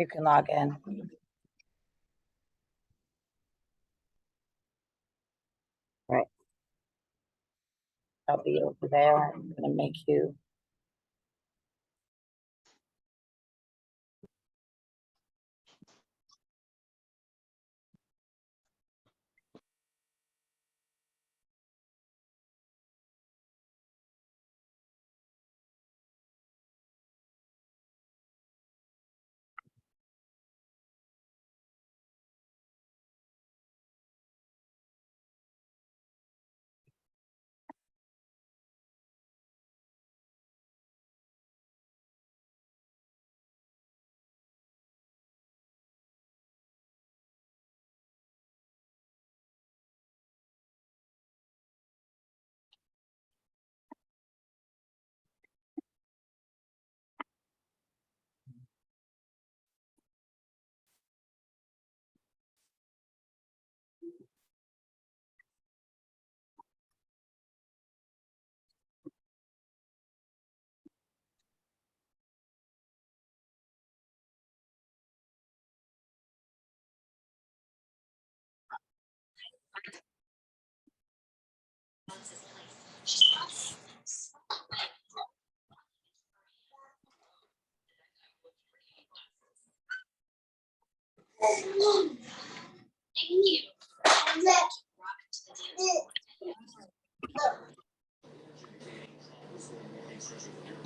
You can log in. Right. I'll be over there. I'm gonna make you.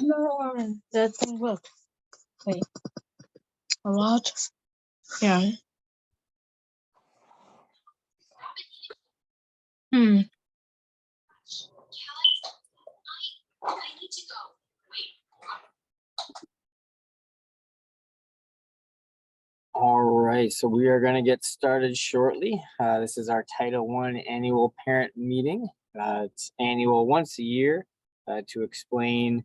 No, that thing works. Wait. A lot? Yeah. Hmm. All right, so we are going to get started shortly. This is our Title I annual parent meeting. It's annual once a year to explain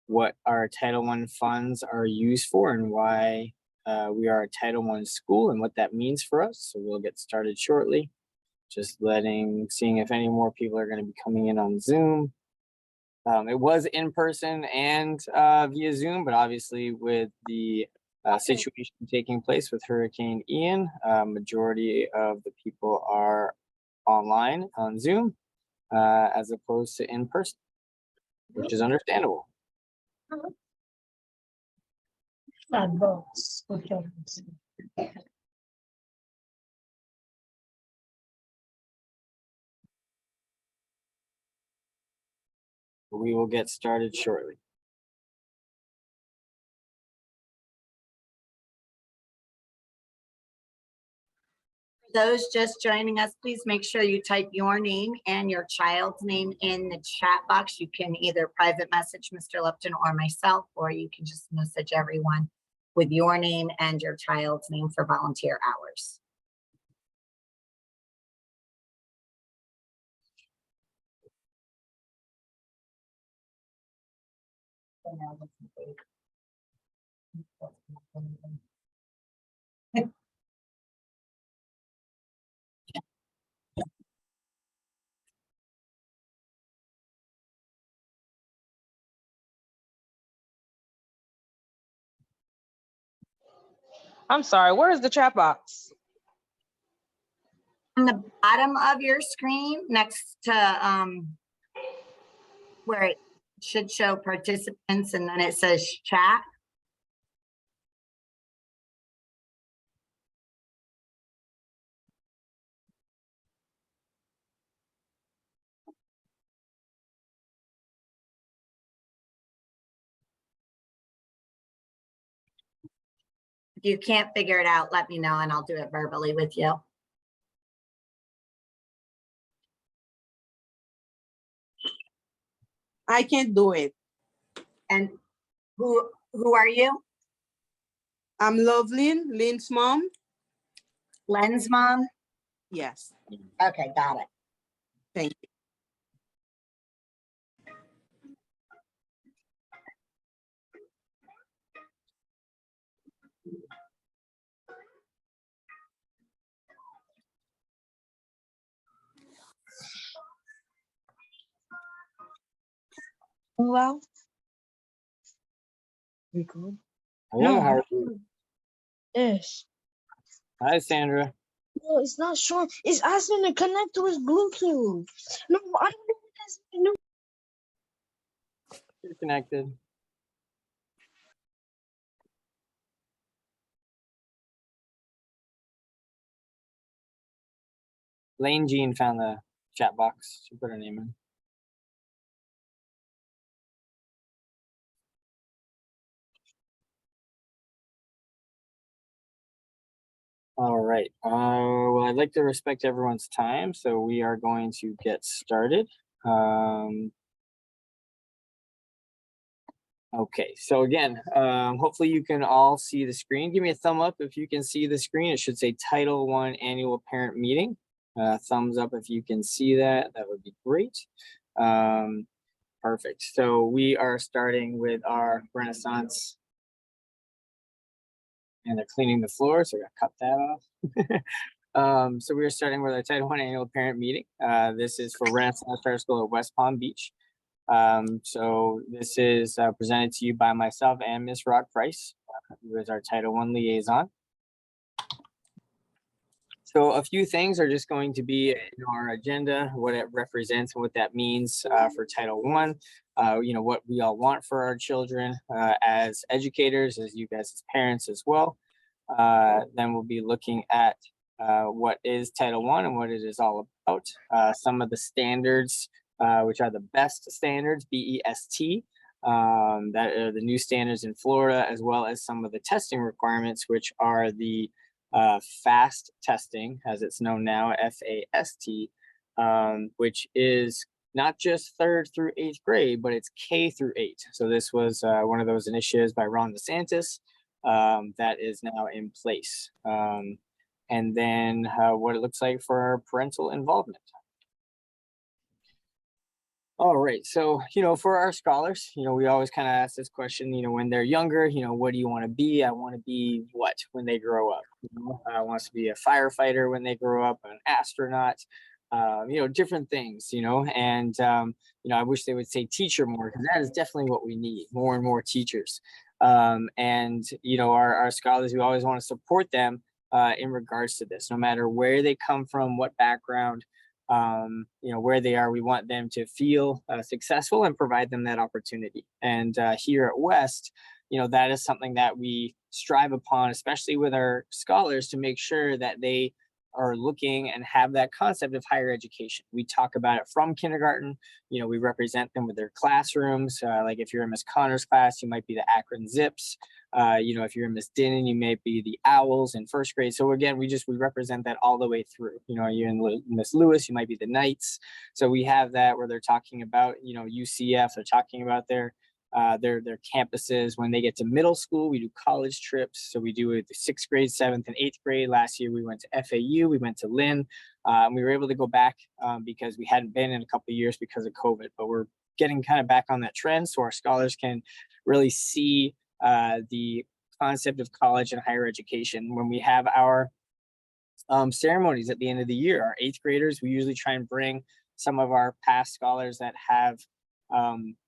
what our Title I funds are used for and why we are a Title I school and what that means for us. So we'll get started shortly. Just seeing if any more people are going to be coming in on Zoom. It was in person and via Zoom, but obviously with the situation taking place with Hurricane Ian, majority of the people are online on Zoom as opposed to in person, which is understandable. We will get started shortly. Those just joining us, please make sure you type your name and your child's name in the chat box. You can either private message Mr. Lupton or myself, or you can just message everyone with your name and your child's name for volunteer hours. I'm sorry, where is the chat box? On the bottom of your screen next to where it should show participants and then it says chat. If you can't figure it out, let me know and I'll do it verbally with you. I can't do it. And who are you? I'm Lovelyn, Lynn's mom. Len's mom? Yes, Okay, got it. thank you. Well, we good. Hello, how are you? This. Hi, Sandra. No, it's not showing. It's asking to connect to his Bluetooth. No, I don't know what that's. No. You're connected. Lane Jean found the chat box. She put her name in. All right. Well, I'd like to respect everyone's time, so we are going to get started. Okay, so again, hopefully you can all see the screen. Give me a thumb up if you can see the screen. It should say Title I Annual Parent Meeting. Thumbs up if you can see that. That would be great. Perfect. So we are starting with our Renaissance. And they're cleaning the floor, so we're gonna cut that off. So we are starting with our Title I Annual Parent Meeting. This is for Renaissance Charter School at West Palm Beach. So this is presented to you by myself and Ms. Rock Price, who is our Title I liaison. So a few things are just going to be in our agenda, what it represents and what that means for Title I. You know, what we all want for our children as educators, as you guys as parents as well. Then we'll be looking at what is Title I and what it is all about. Some of the standards, which are the best standards, BEST, that are the new standards in Florida, as well as some of the testing requirements, which are the FAST testing, as it's known now, FAST, which is not just 3rd through 8th grade, but it's K through 8. So this was one of those initiatives by Ron DeSantis that is now in place. And then what it looks like for parental involvement. All right, so, you know, for our scholars, you know, we always kind of ask this question, you know, when they're younger, you know, what do you want to be? I want to be what when they grow up? You know, I want to be a firefighter when they grow up, an astronaut, you know, different things, you know, and, you know, I wish they would say teacher more, because that is definitely what we need, more and more teachers. And, you know, our scholars, we always want to support them in regards to this, no matter where they come from, what background, you know, where they are, we want them to feel successful and provide them that opportunity. And here at West, you know, that is something that we strive upon, especially with our scholars, to make sure that they are looking and have that concept of higher education. We talk about it from kindergarten. You know, we represent them with their classrooms. Like if you're in Miss Connor's class, you might be the Akron Zips. You know, if you're in Miss Dinnan, you may be the Owls in 1st grade. So again, we represent that all the way through. You know, you're in Miss Lewis, you might be the Knights. So we have that where they're talking about, you know, UCF, they're talking about their campuses. When they get to middle school, we do college trips. So we do it the 6th grade, 7th and 8th grade. Last year we went to FAU, we went to Lynn. We were able to go back because we hadn't been in a couple of years because of COVID, but we're getting kind of back on that trend, so our scholars can really see the concept of college and higher education. When we have our ceremonies at the end of the year, our 8th graders, we usually try and bring some of our past scholars that have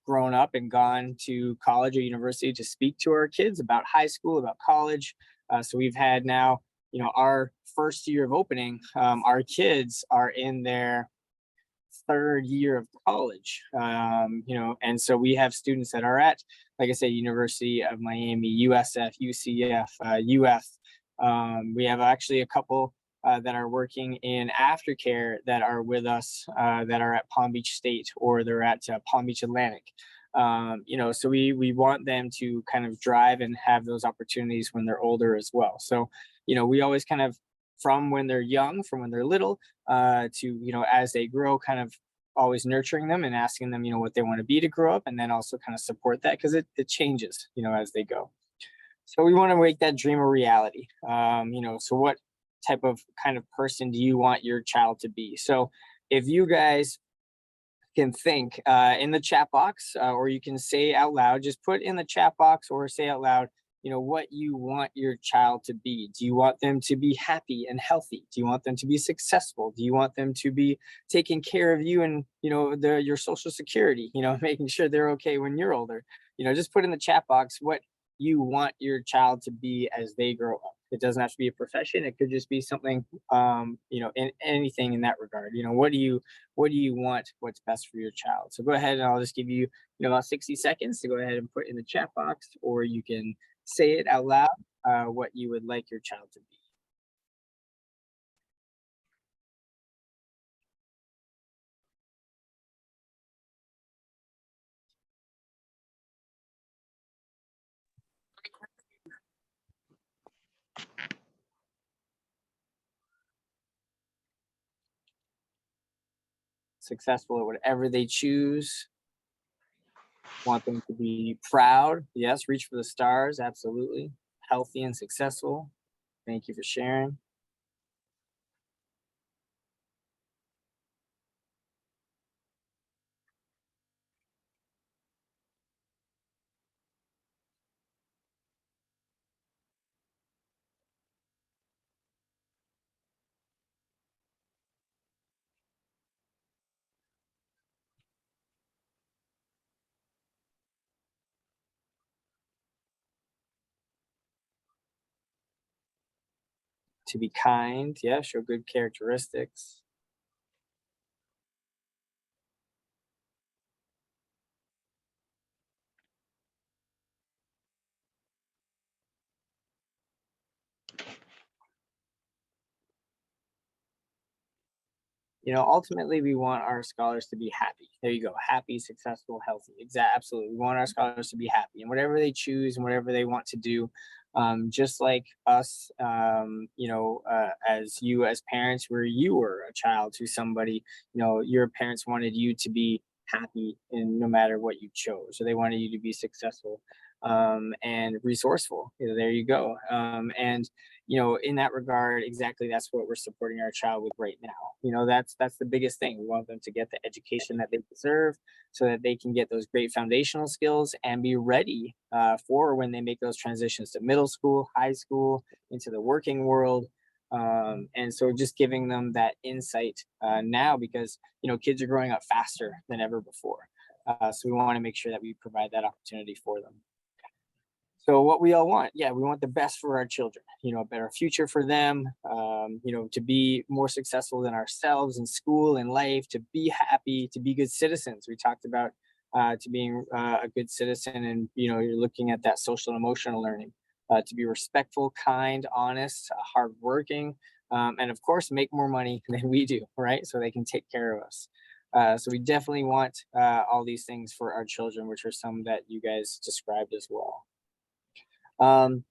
grown up and gone to college or university to speak to our kids about high school, about college. So we've had now, you know, our 1st year of opening, our kids are in their 3rd year of college, you know, and so we have students that are at, like I said, University of Miami, USF, UCF, UF. We have actually a couple that are working in aftercare that are with us, that are at Palm Beach State, or they're at Palm Beach Atlantic. You know, so we want them to kind of drive and have those opportunities when they're older as well. So, you know, we always kind of, from when they're young, from when they're little, to, you know, as they grow, kind of always nurturing them and asking them, you know, what they want to be to grow up, and then also kind of support that, because it changes, you know, as they go. So we want to make that dream a reality. You know, so what type of kind of person do you want your child to be? So if you guys can think in the chat box, or you can say out loud, just put in the chat box or say out loud, you know, what you want your child to be. Do you want them to be happy and healthy? Do you want them to be successful? Do you want them to be taking care of you and, you know, your social security, you know, making sure they're okay when you're older? You know, just put in the chat box what you want your child to be as they grow up. It doesn't have to be a profession. It could just be something, in anything in that regard. What do you want? What's best for your child? So go ahead and I'll just give you, about 60 seconds to go ahead and put in the chat box, or you can say it out loud, what you would like your child to be. Successful at whatever they choose. Want them to be proud. Yes, reach for the stars. Absolutely. Healthy and successful. Thank you for sharing. To be kind. Yeah, show good characteristics. Ultimately, we want our scholars to be happy. There you go. Happy, successful, healthy. Absolutely. We want our scholars to be happy and whatever they choose and whatever they want to do. Just like us, as you as parents, where you were a child to somebody, your parents wanted you to be happy in no matter what you chose. So they wanted you to be successful and resourceful. There you go. And in that regard, exactly that's what we're supporting our child with right now. That's the biggest thing. We want them to get the education that they deserve so that they can get those great foundational skills and be ready for when they make those transitions to middle school, high school, into the working world. And so just giving them that insight now, because kids are growing up faster than ever before. So we want to make sure that we provide that opportunity for them. So what we all want, we want the best for our children, a better future for them, to be more successful than ourselves in school and life, to be happy, to be good citizens. We talked about to being a good citizen, and you're looking at that social and emotional learning, to be respectful, kind, honest, hardworking, and of course make more money than we do, right? So they can take care of us. So we definitely want all these things for our children, which are some that you guys described as well. So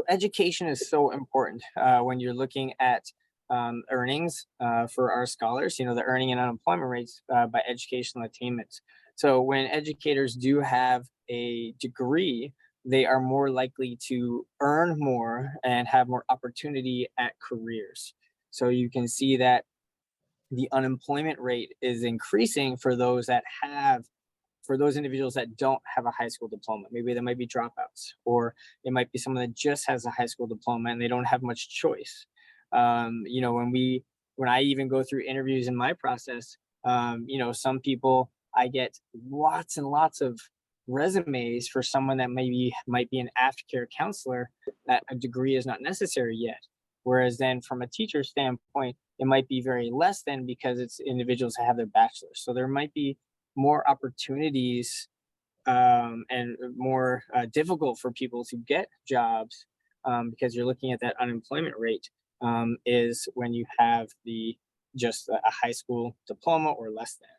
education is so important when you're looking at earnings for our scholars, the earning and unemployment rates by educational attainment. So when educators do have a degree, they are more likely to earn more and have more opportunity at careers. So you can see that the unemployment rate is increasing for those individuals that don't have a high school diploma. Maybe they might be dropouts, or it might be someone that just has a high school diploma and they don't have much choice. When I even go through interviews in my process, some people, I get lots and lots of resumes for someone that might be an aftercare counselor, that a degree is not necessary yet. Whereas then from a teacher standpoint, it might be very less than, because it's individuals that have their bachelor's. So there might be more opportunities and more difficult for people to get jobs, because you're looking at that unemployment rate is when you have just a high school diploma or less than.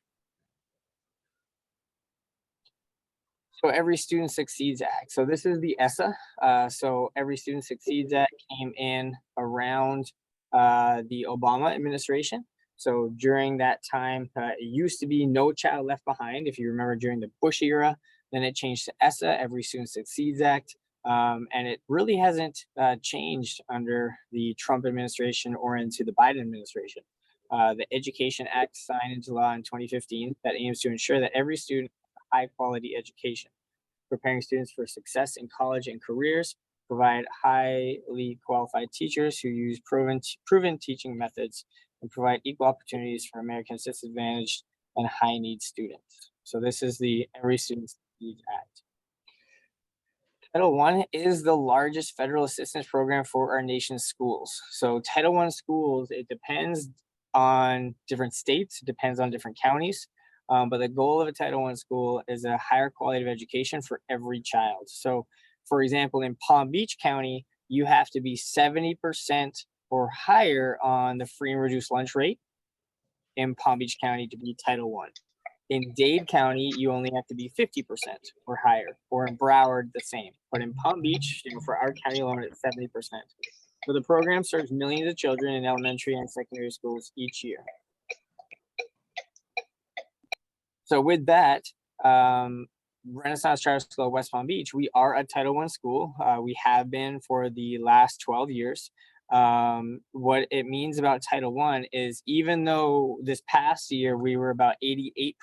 So Every Student Succeeds Act. So this is the ESSA. So Every Student Succeeds Act came in around the Obama administration. So during that time, it used to be No Child Left Behind, if you remember, during the Bush era. Then it changed to ESSA, Every Student Succeeds Act. And it really hasn't changed under the Trump administration or into the Biden administration. The Education Act signed into law in 2015 that aims to ensure that every student has a high-quality education, preparing students for success in college and careers, provide highly qualified teachers who use proven teaching methods, and provide equal opportunities for Americans disadvantaged and high-need students. So this is the Every Student Succeeds Act. Title I is the largest federal assistance program for our nation's schools. So Title I schools, it depends on different states, it depends on different counties. But the goal of a Title I school is a higher quality of education for every child. So for example, in Palm Beach County, you have to be 70% or higher on the free and reduced lunch rate in Palm Beach County to be Title I. In Dade County, you only have to be 50% or higher, or in Broward, the same. But in Palm Beach, for our county alone, it's 70%. So the program serves millions of children in elementary and secondary schools each year. So with that, Renaissance Charter School of West Palm Beach, we are a Title I school. We have been for the last 12 years. What it means about Title I is even though this past year we were about 88%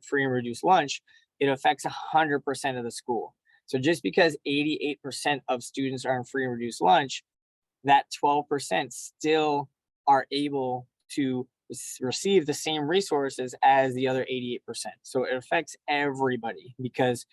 free and reduced lunch, it affects 100% of the school. So just because 88% of students are in free and reduced lunch, that 12% still are able to receive the same resources as the other 88%. So it affects everybody because,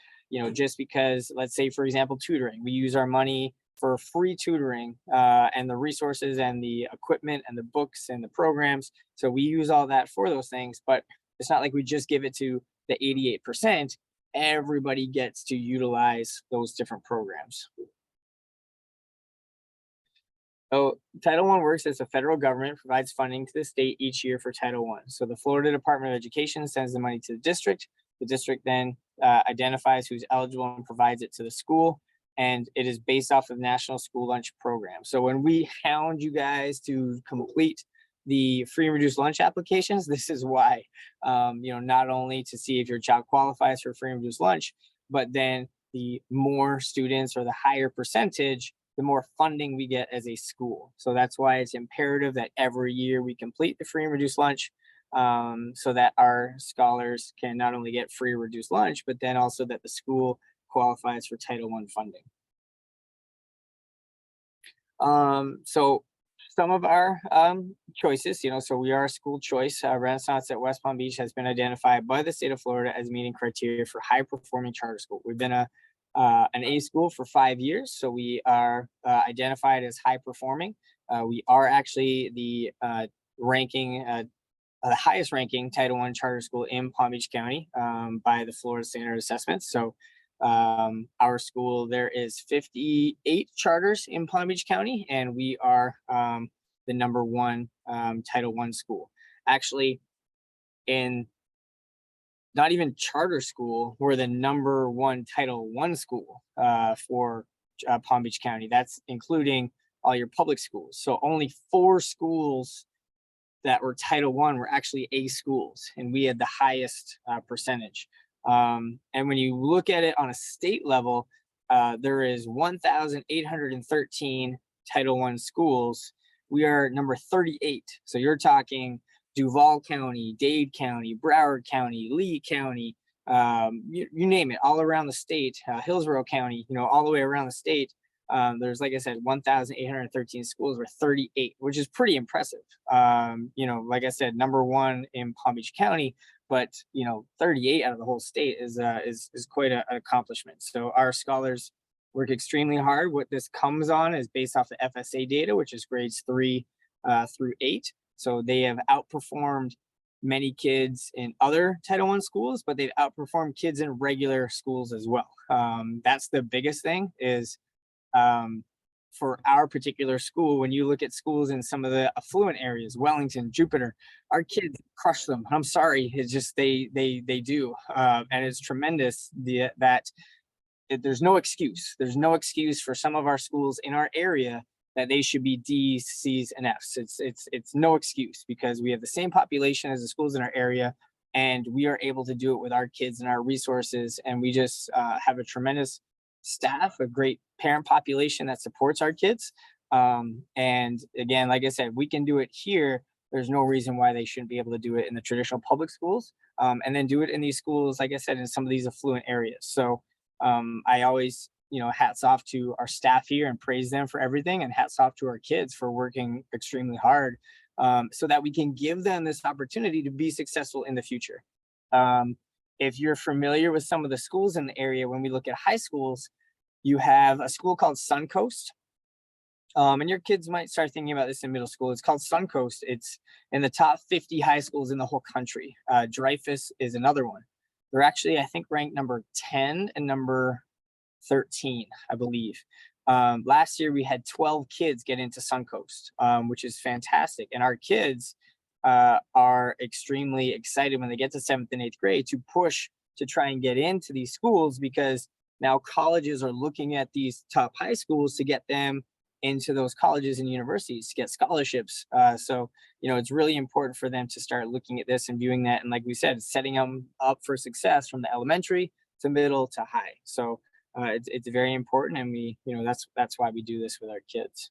just because, let's say, for example, tutoring, we use our money for free tutoring and the resources and the equipment and the books and the programs. So we use all that for those things, but it's not like we just give it to the 88%. Everybody gets to utilize those different programs. So Title I works as the federal government provides funding to the state each year for Title I. So the Florida Department of Education sends the money to the district. The district then identifies who's eligible and provides it to the school. And it is based off of National School Lunch Program. So when we hound you guys to complete the free and reduced lunch applications, this is why, not only to see if your child qualifies for free and reduced lunch, but then the more students or the higher percentage, the more funding we get as a school. So that's why it's imperative that every year we complete the free and reduced lunch so that our scholars can not only get free or reduced lunch, but then also that the school qualifies for Title I funding. So some of our choices, so we are a school choice. Renaissance at West Palm Beach has been identified by the state of Florida as meeting criteria for high performing charter school. We've been an A school for 5 years, so we are identified as high performing. We are actually the highest ranking Title I charter school in Palm Beach County by the Florida Standard Assessment. So our school, there is 58 charters in Palm Beach County, and we are the #1 Title I school. Actually, in not even charter school, we're the #1 Title I school for Palm Beach County. That's including all your public schools. So only 4 schools that were Title I were actually A schools, and we had the highest percentage. And when you look at it on a state level, there is 1,813 Title I schools. We are number 38. So you're talking Duval County, Dade County, Broward County, Lee County, you name it, all around the state, Hillsborough County, all the way around the state. There's, like I said, 1,813 schools, we're 38, which is pretty impressive. Like I said, #1 in Palm Beach County, but 38 out of the whole state is quite an accomplishment. So our scholars work extremely hard. What this comes on is based off the FSA data, which is grades 3 through 8. So they have outperformed many kids in other Title I schools, but they've outperformed kids in regular schools as well. That's the biggest thing is for our particular school, when you look at schools in some of the affluent areas, Wellington, Jupiter, our kids crush them. I'm sorry, it's just they do, and it's tremendous that there's no excuse. There's no excuse for some of our schools in our area that they should be D's, C's, and F's. It's no excuse because we have the same population as the schools in our area, and we are able to do it with our kids and our resources, and we just have a tremendous staff, a great parent population that supports our kids. And again, like I said, we can do it here. There's no reason why they shouldn't be able to do it in the traditional public schools, and then do it in these schools, like I said, in some of these affluent areas. So I always, hats off to our staff here and praise them for everything, and hats off to our kids for working extremely hard so that we can give them this opportunity to be successful in the future. If you're familiar with some of the schools in the area, when we look at high schools, you have a school called Suncoast. And your kids might start thinking about this in middle school. It's called Suncoast. It's in the top 50 high schools in the whole country. Dreyfus is another one. They're actually, I think, ranked number 10 and number 13, I believe. Last year, we had 12 kids get into Suncoast, which is fantastic. And our kids are extremely excited when they get to 7th and 8th grade to push to try and get into these schools, because now colleges are looking at these top high schools to get them into those colleges and universities to get scholarships. So, it's really important for them to start looking at this and viewing that. And like we said, setting them up for success from the elementary to middle to high. So it's very important. And we, that's why we do this with our kids.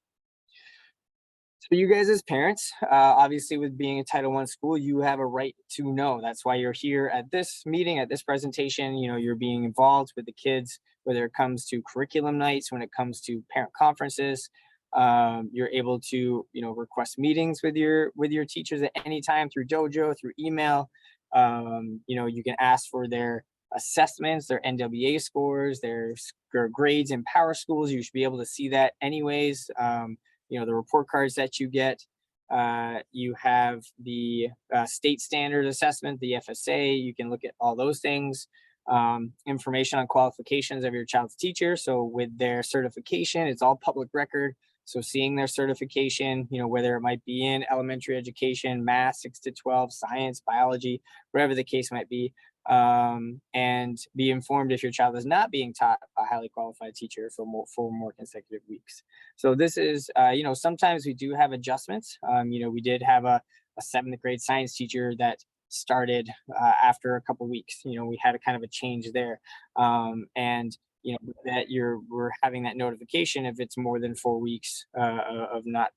So you guys as parents, obviously with being a Title I school, you have a right to know. That's why you're here at this meeting, at this presentation. You're being involved with the kids, whether it comes to curriculum nights, when it comes to parent conferences. You're able to, request meetings with your teachers at any time through Dojo, through email. You can ask for their assessments, their NWA scores, their grades in Power Schools. You should be able to see that anyways. The report cards that you get. You have the state standard assessment, the FSA. You can look at all those things. Information on qualifications of your child's teacher. So with their certification, it's all public record. So seeing their certification, whether it might be in elementary education, math 6 to 12, science, biology, whatever the case might be, and be informed if your child is not being taught a highly qualified teacher for more consecutive weeks. So this is, sometimes we do have adjustments. We did have a 7th grade science teacher that started after a couple weeks. We had a kind of a change there, and that we're having that notification if it's more than 4 weeks of not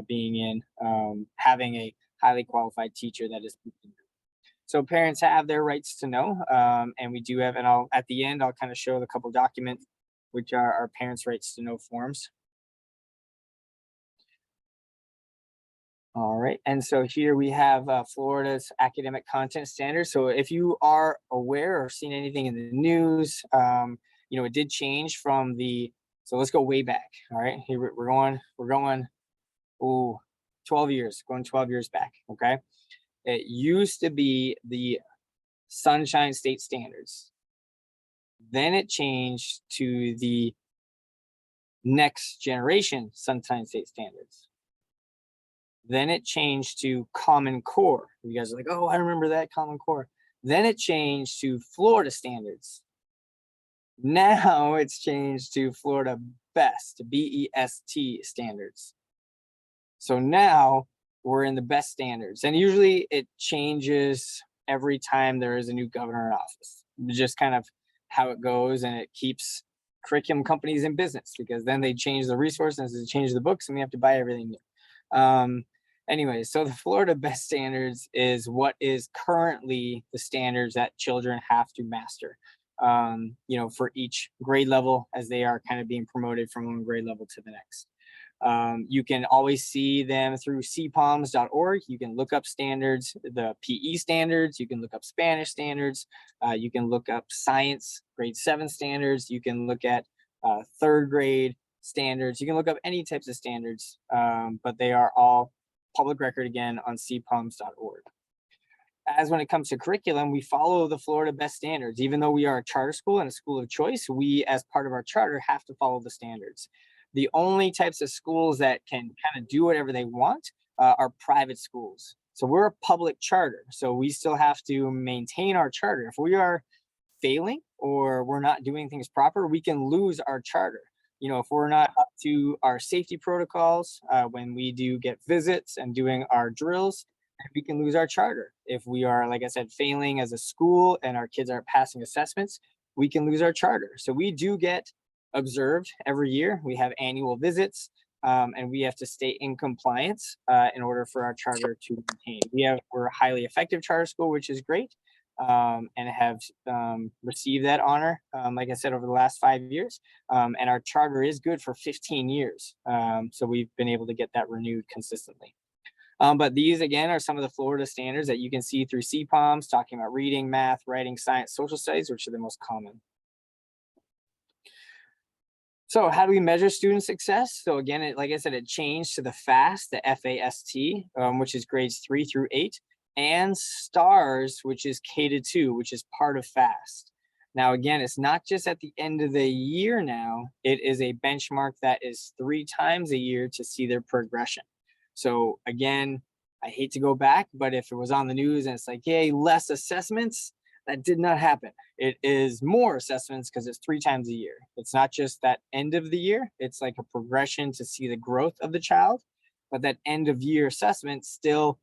being in, having a highly qualified teacher that is. So parents have their rights to know, and we do have, and at the end I'll kind of show the couple documents, which are our parents' rights to know forms. All right, and so here we have Florida's academic content standards. So if you are aware or seen anything in the news, it did change from so let's go way back. All right, here we're going 12 years, going 12 years back, okay? It used to be the Sunshine State Standards. Then it changed to the next generation Sunshine State Standards. Then it changed to Common Core. You guys are like, oh, I remember that, Common Core. Then it changed to Florida Standards. Now it's changed to Florida BEST, BEST standards. So now we're in the BEST standards. And usually it changes every time there is a new governor in office. Just kind of how it goes, and it keeps curriculum companies in business, because then they change the resources, they change the books, and we have to buy everything new. Anyway, so the Florida BEST standards is what is currently the standards that children have to master, for each grade level, as they are kind of being promoted from one grade level to the next. You can always see them through cpoms.org. You can look up standards, the PE standards. You can look up Spanish standards. You can look up science grade 7 standards. You can look at 3rd grade standards. You can look up any types of standards, but they are all public record again on cpoms.org. As when it comes to curriculum, we follow the Florida BEST standards. Even though we are a charter school and a school of choice, we, as part of our charter, have to follow the standards. The only types of schools that can kind of do whatever they want are private schools. So we're a public charter, so we still have to maintain our charter. If we are failing or we're not doing things proper, we can lose our charter. If we're not up to our safety protocols, when we do get visits and doing our drills, we can lose our charter. If we are, like I said, failing as a school and our kids aren't passing assessments, we can lose our charter. So we do get observed every year. We have annual visits, and we have to stay in compliance in order for our charter to maintain. We're a highly effective charter school, which is great, and have received that honor, like I said, over the last 5 years. And our charter is good for 15 years. So we've been able to get that renewed consistently. But these, again, are some of the Florida standards that you can see through CPOMs, talking about reading, math, writing, science, social studies, which are the most common. So how do we measure student success? So again, like I said, it changed to the FAST, the FAST, which is grades 3 through 8, and STARS, which is K-2, which is part of FAST. Now, again, it's not just at the end of the year now, it is a benchmark that is 3 times a year to see their progression. So again, I hate to go back, but if it was on the news and it's like, yay, less assessments, that did not happen. It is more assessments because it's 3 times a year. It's not just that end of the year. It's like a progression to see the growth of the child, but that end of year assessment still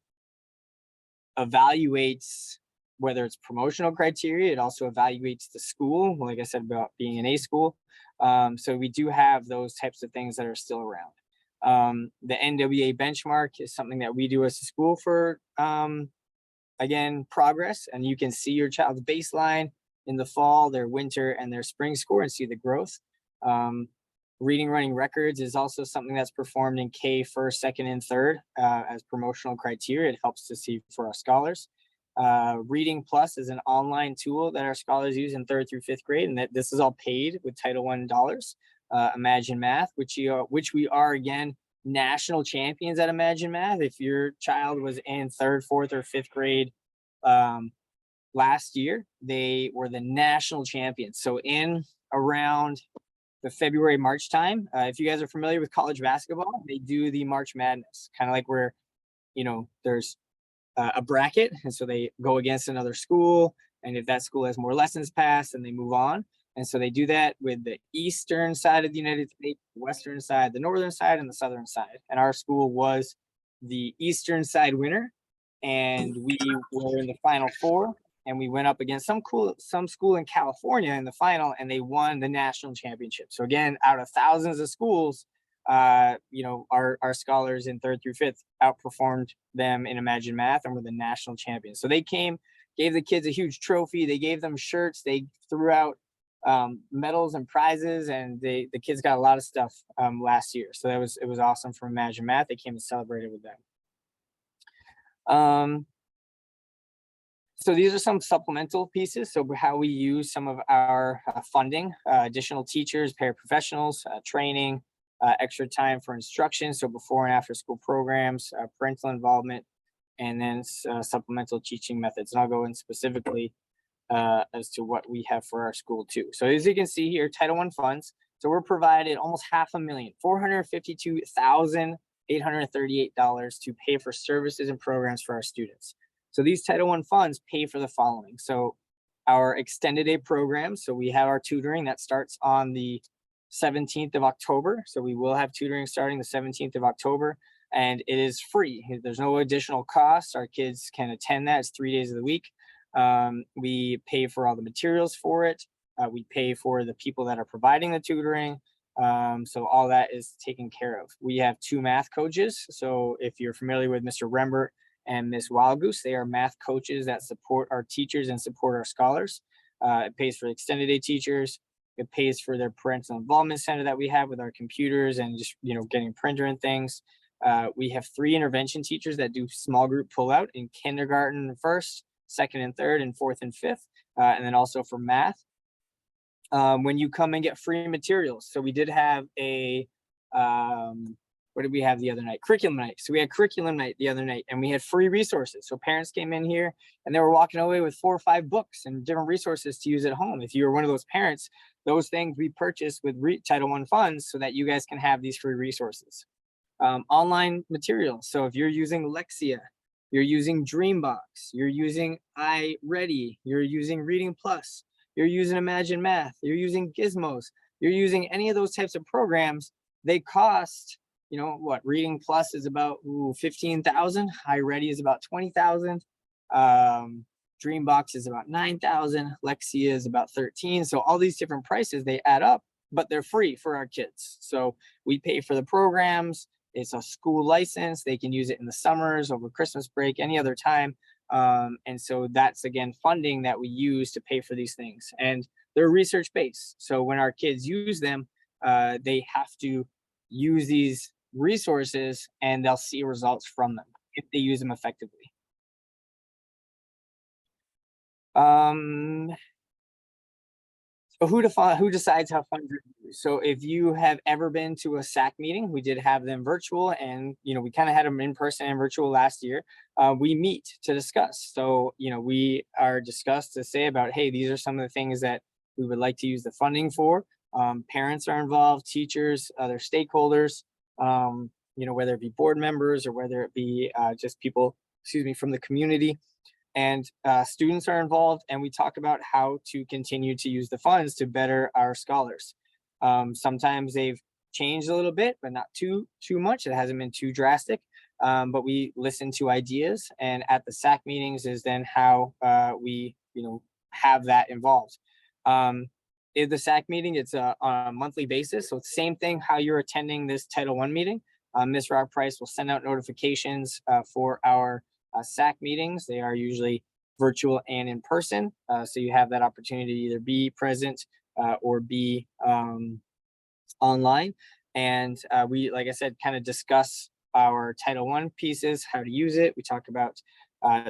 evaluates whether it's promotional criteria. It also evaluates the school, like I said, about being an A school. So we do have those types of things that are still around. The NWA benchmark is something that we do as a school for, again, progress, and you can see your child's baseline in the fall, their winter, and their spring score and see the growth. Reading running records is also something that's performed in K first, second, and third as promotional criteria. It helps to see for our scholars. Reading Plus is an online tool that our scholars use in 3rd through 5th grade, and that this is all paid with Title I dollars. Imagine Math, which we are again national champions at Imagine Math. If your child was in 3rd, 4th, or 5th grade last year, they were the national champions. So in around the February, March time, if you guys are familiar with college basketball, they do the March Madness, kind of like where, you know, there's a bracket, and so they go against another school, and if that school has more lessons passed, then they move on. And so they do that with the eastern side of the United States, the western side, the northern side, and the southern side. And our school was the eastern side winner, and we were in the Final Four, and we went up against some school in California in the final, and they won the national championship. So again, out of thousands of schools, you know, our scholars in 3rd through 5th outperformed them in Imagine Math and were the national champions. So they came, gave the kids a huge trophy. They gave them shirts. They threw out medals and prizes, and the kids got a lot of stuff last year. So it was awesome for Imagine Math. They came and celebrated with them. So these are some supplemental pieces. So how we use some of our funding, additional teachers, paraprofessionals, training, extra time for instruction. So before and after school programs, parental involvement, and then supplemental teaching methods. And I'll go in specifically as to what we have for our school too. So as you can see here, Title I funds. So we're provided almost $500,000, $452,838 to pay for services and programs for our students. So these Title I funds pay for the following. So our extended day program. So we have our tutoring that starts on the 17th of October. So we will have tutoring starting the 17th of October, and it is free. There's no additional cost. Our kids can attend that. It's 3 days of the week. We pay for all the materials for it. We pay for the people that are providing the tutoring. So all that is taken care of. We have 2 math coaches. So if you're familiar with Mr. Rembert and Miss Wildgoose, they are math coaches that support our teachers and support our scholars. It pays for extended day teachers. It pays for their parental involvement center that we have with our computers and just, you know, getting printer and things. We have 3 intervention teachers that do small group pullout in kindergarten first, second and third, and 4th and 5th, and then also for math. When you come and get free materials. So we did have a, what did we have the other night? Curriculum night. So we had curriculum night the other night, and we had free resources. So parents came in here and they were walking away with 4 or 5 books and different resources to use at home. If you were one of those parents, those things we purchased with Title I funds so that you guys can have these free resources. Online materials. So if you're using Lexia, you're using Dreambox, you're using iReady, you're using Reading Plus, you're using Imagine Math, you're using Gizmos, you're using any of those types of programs, they cost, you know, what, Reading Plus is about 15,000, iReady is about 20,000, Dreambox is about 9,000, Lexia is about 13. So all these different prices, they add up, but they're free for our kids. So we pay for the programs. It's a school license. They can use it in the summers, over Christmas break, any other time. And so that's, again, funding that we use to pay for these things. And they're research-based. So when our kids use them, they have to use these resources and they'll see results from them if they use them effectively. So who decides how funds are used? So if you have ever been to a SAC meeting, we did have them virtual, and we kind of had them in person and virtual last year. We meet to discuss. So we are discussed to say about, hey, these are some of the things that we would like to use the funding for. Parents are involved, teachers, other stakeholders, whether it be board members or whether it be just people, from the community. And students are involved, and we talk about how to continue to use the funds to better our scholars. Sometimes they've changed a little bit, but not too much. It hasn't been too drastic, but we listen to ideas, and at the SAC meetings is then how we have that involved. In the SAC meeting, it's on a monthly basis, so it's the same thing how you're attending this Title I meeting. Ms. Rock Price will send out notifications for our SAC meetings. They are usually virtual and in person, so you have that opportunity to either be present or be online. And we, like I said, kind of discuss our Title I pieces, how to use it. We talk about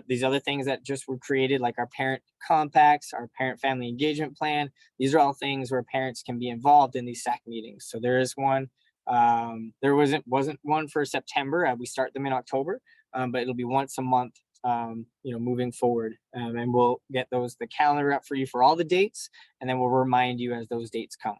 these other things that just were created, like our parent compacts, our parent family engagement plan. These are all things where parents can be involved in these SAC meetings. So there is one. There wasn't one for September. We start them in October, but it'll be once a month, moving forward. And we'll get the calendar up for you for all the dates, and then we'll remind you as those dates come.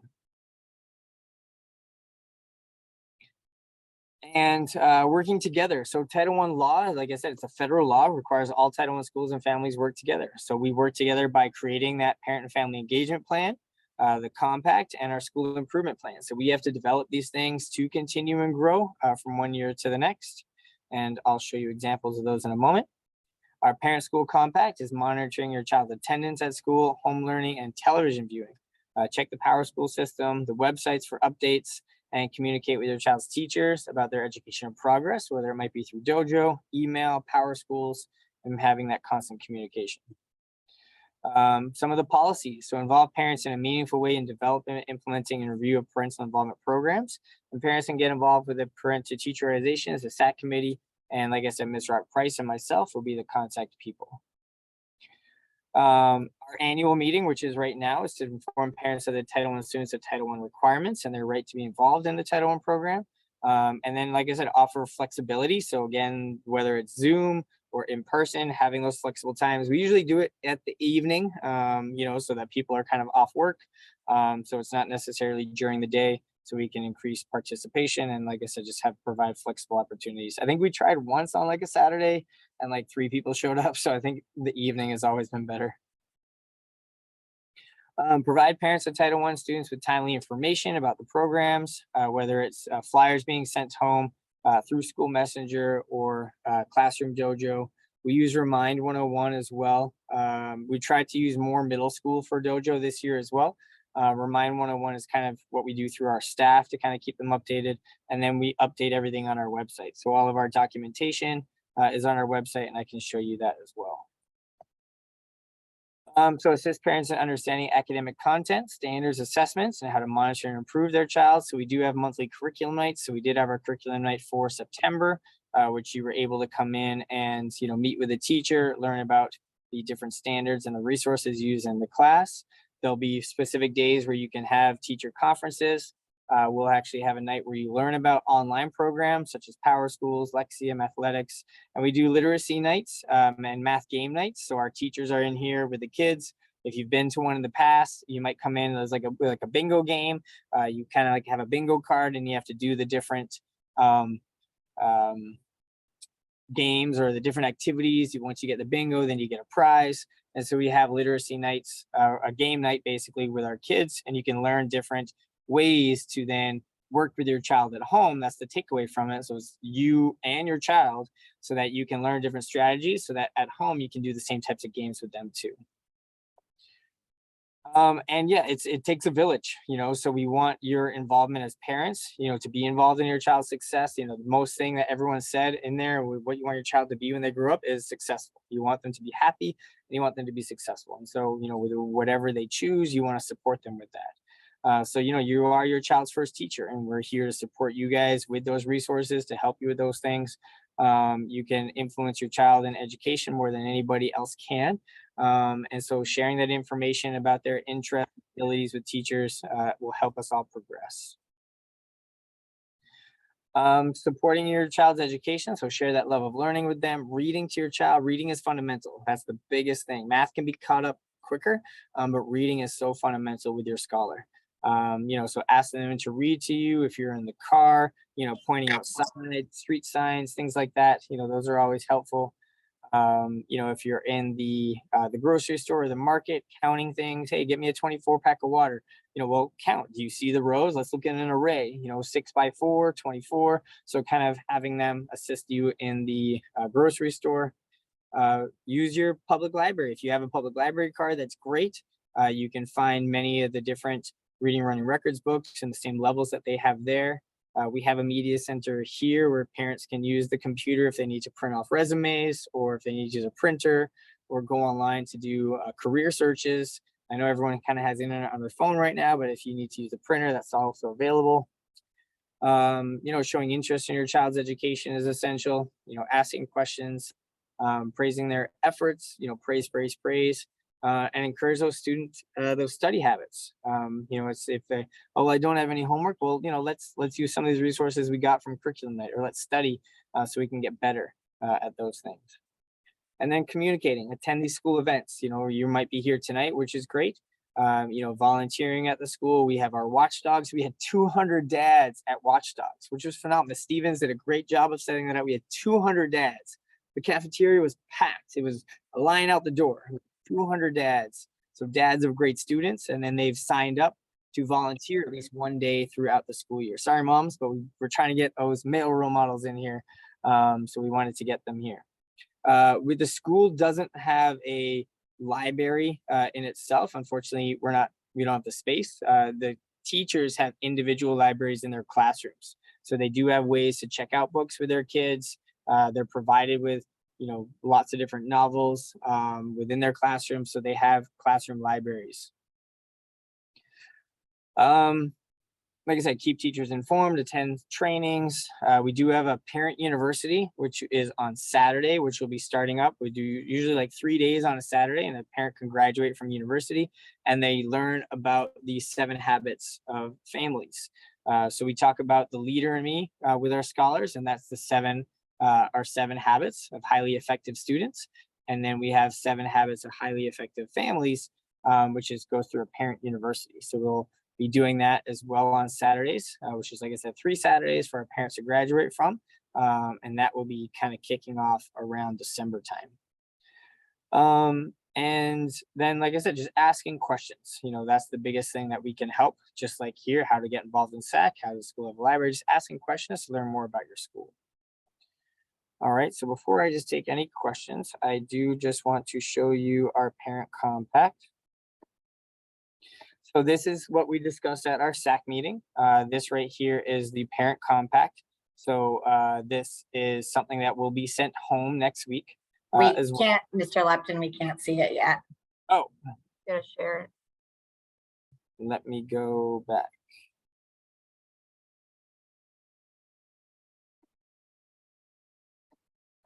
And working together. So Title I law, like I said, it's a federal law, requires all Title I schools and families work together. So we work together by creating that parent and family engagement plan, the compact, and our school improvement plan. So we have to develop these things to continue and grow from one year to the next. And I'll show you examples of those in a moment. Our parent school compact is monitoring your child's attendance at school, home learning, and television viewing. Check the Power School system, the websites for updates, and communicate with your child's teachers about their educational progress, whether it might be through Dojo, email, Power Schools, and having that constant communication. Some of the policies. So involve parents in a meaningful way in developing, implementing, and review of parental involvement programs. And parents can get involved with the parent-to-teacher organization as a SAC committee. And like I said, Ms. Rock Price and myself will be the contact people. Our annual meeting, which is right now, is to inform parents of the Title I students of Title I requirements and their right to be involved in the Title I program. And then, like I said, offer flexibility. So again, whether it's Zoom or in person, having those flexible times. We usually do it at the evening, so that people are kind of off work. So it's not necessarily during the day, so we can increase participation. And like I said, just provide flexible opportunities. I think we tried once on like a Saturday and like 3 people showed up. So I think the evening has always been better. Provide parents of Title I students with timely information about the programs, whether it's flyers being sent home through School Messenger or Classroom Dojo. We use Remind 101 as well. We tried to use more middle school for Dojo this year as well. Remind 101 is kind of what we do through our staff to kind of keep them updated. And then we update everything on our website. So all of our documentation is on our website, and I can show you that as well. So assist parents in understanding academic content, standards, assessments, and how to monitor and improve their child. So we do have monthly curriculum nights. So we did have our curriculum night for September, which you were able to come in and meet with a teacher, learn about the different standards and the resources used in the class. There'll be specific days where you can have teacher conferences. We'll actually have a night where you learn about online programs such as Power Schools, Lexium, Athletics, and we do literacy nights and math game nights. So our teachers are in here with the kids. If you've been to one in the past, you might come in as like a bingo game. You kind of like have a bingo card and you have to do the different games or the different activities. Once you get the bingo, then you get a prize. And so we have literacy nights, a game night basically with our kids, and you can learn different ways to then work with your child at home. That's the takeaway from it. So it's you and your child, so that you can learn different strategies so that at home you can do the same types of games with them too. And yeah, it takes a village, so we want your involvement as parents, to be involved in your child's success. The most thing that everyone said in there, what you want your child to be when they grow up is successful. You want them to be happy and you want them to be successful. And so, with whatever they choose, you want to support them with that. So, you are your child's first teacher, and we're here to support you guys with those resources to help you with those things. You can influence your child in education more than anybody else can. And so sharing that information about their interests, abilities with teachers will help us all progress. Supporting your child's education. So share that love of learning with them. Reading to your child. Reading is fundamental. That's the biggest thing. Math can be caught up quicker, but reading is so fundamental with your scholar. So asking them to read to you if you're in the car, pointing out signs, street signs, things like that. Those are always helpful. If you're in the grocery store or the market, counting things, hey, get me a 24-pack of water. Well, count. Do you see the rows? Let's look at an array, 6 by 4, 24. So kind of having them assist you in the grocery store. Use your public library. If you have a public library card, that's great. You can find many of the different reading, running records books in the same levels that they have there. We have a media center here where parents can use the computer if they need to print off resumes, or if they need to use a printer, or go online to do career searches. I know everyone kind of has internet on their phone right now, but if you need to use a printer, that's also available. Showing interest in your child's education is essential. Asking questions, praising their efforts, praise, praise, praise. And encourage those students, those study habits. It's if they, oh, I don't have any homework. Well, let's use some of these resources we got from curriculum night, or let's study so we can get better at those things. And then communicating, attend these school events. You might be here tonight, which is great. Volunteering at the school. We have our watchdogs. We had 200 dads at watchdogs, which was phenomenal. Ms. Stevens did a great job of setting that up. We had 200 dads. The cafeteria was packed. It was a line out the door. 200 dads, so dads of great students, and then they've signed up to volunteer at least one day throughout the school year. Sorry, moms, but we're trying to get those male role models in here, so we wanted to get them here. With the school doesn't have a library in itself. Unfortunately, we don't have the space. The teachers have individual libraries in their classrooms, so they do have ways to check out books for their kids. They're provided with lots of different novels within their classroom. So they have classroom libraries. Like I said, keep teachers informed, attend trainings. We do have a parent university, which is on Saturday, which will be starting up. We do usually like 3 days on a Saturday, and a parent can graduate from university and they learn about the 7 habits of families. So we talk about the leader in me with our scholars, and that's our 7 habits of highly effective students. And then we have 7 habits of highly effective families, which goes through a parent university. So we'll be doing that as well on Saturdays, which is, like I said, 3 Saturdays for our parents to graduate from. And that will be kind of kicking off around December time. And then, like I said, just asking questions. That's the biggest thing that we can help, just like here, how to get involved in SAC, how the school have a library, just asking questions to learn more about your school. All right, so before I just take any questions, I do just want to show you our parent compact. So this is what we discussed at our SAC meeting. This right here is the parent compact. So this is something that will be sent home next week. We as well. can't, Mr. Lepton, we can't see it yet. Oh, Gotta share it. let me go back.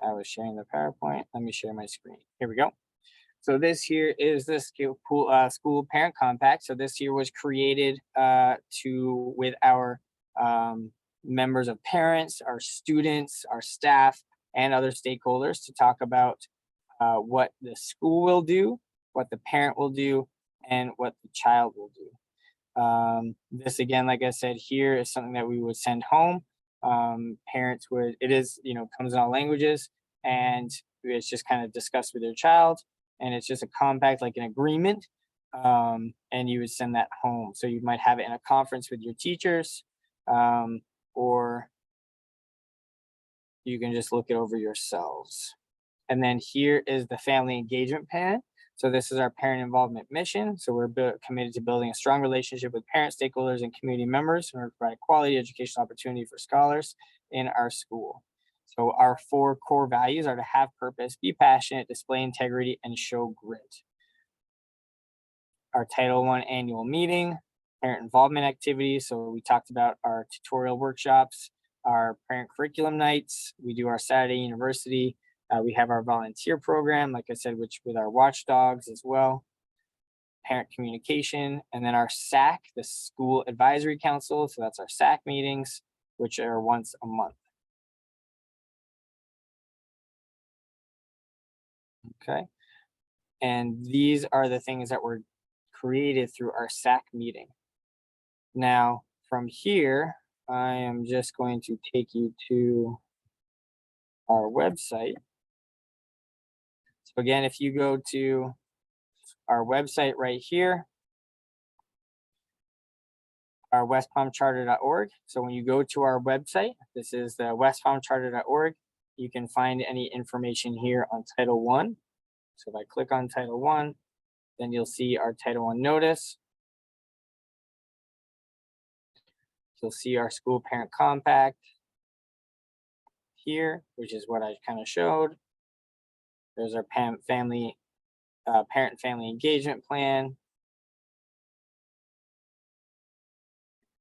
I was sharing the PowerPoint. Let me share my screen. Here we go. So this here is the school parent compact. So this here was created with our members of parents, our students, our staff, and other stakeholders to talk about what the school will do, what the parent will do, and what the child will do. This again, like I said, here is something that we would send home. Parents would, comes in all languages, and it's just kind of discussed with your child, and it's just a compact, like an agreement, and you would send that home. So you might have it in a conference with your teachers, or you can just look it over yourselves. And then here is the family engagement plan. So this is our parent involvement mission. So we're committed to building a strong relationship with parents, stakeholders, and community members in order to provide quality educational opportunity for scholars in our school. So our 4 core values are to have purpose, be passionate, display integrity, and show grit. Our Title I annual meeting, parent involvement activities. So we talked about our tutorial workshops, our parent curriculum nights. We do our Saturday university. We have our volunteer program, like I said, which with our watchdogs as well, parent communication, and then our SAC, the School Advisory Council. So that's our SAC meetings, which are once a month. Okay. And these are the things that were created through our SAC meeting. Now, from here, I am just going to take you to our website. So again, if you go to our website right here, our westpalmcharter.org. So when you go to our website, this is the westpalmcharter.org, you can find any information here on Title I. So if I click on Title I, then you'll see our Title I notice. You'll see our school parent compact here, which is what I kind of showed. There's our parent and family engagement plan.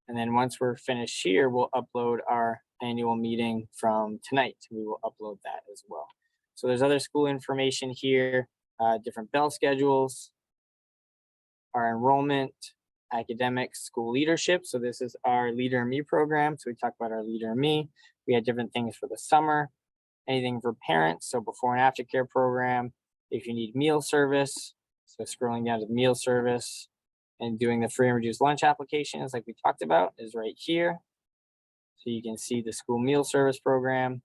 And then once we're finished here, we'll upload our annual meeting from tonight. We will upload that as well. So there's other school information here, different bell schedules, our enrollment, academics, school leadership. So this is our Leader in Me program. So we talk about our Leader in Me. We had different things for the summer, anything for parents. So before and after care program, if you need meal service. So scrolling down to the meal service and doing the free and reduced lunch applications like we talked about is right here. So you can see the school meal service program.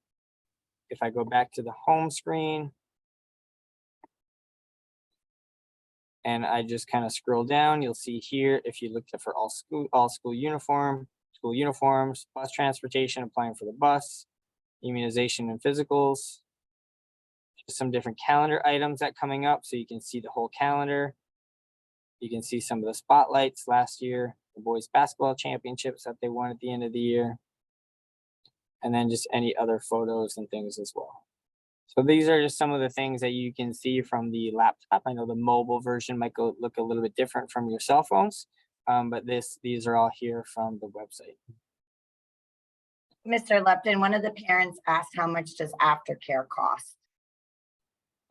If I go back to the home screen, and I just kind of scroll down, you'll see here, if you look for all school uniforms, bus transportation, applying for the bus, immunization and physicals, just some different calendar items that coming up. So you can see the whole calendar. You can see some of the spotlights last year, the boys basketball championships that they won at the end of the year, and then just any other photos and things as well. So these are just some of the things that you can see from the laptop. I know the mobile version might look a little bit different from your cell phones, but these are all here from the website. Mr. Lupton, one of the parents asked, how much does aftercare cost?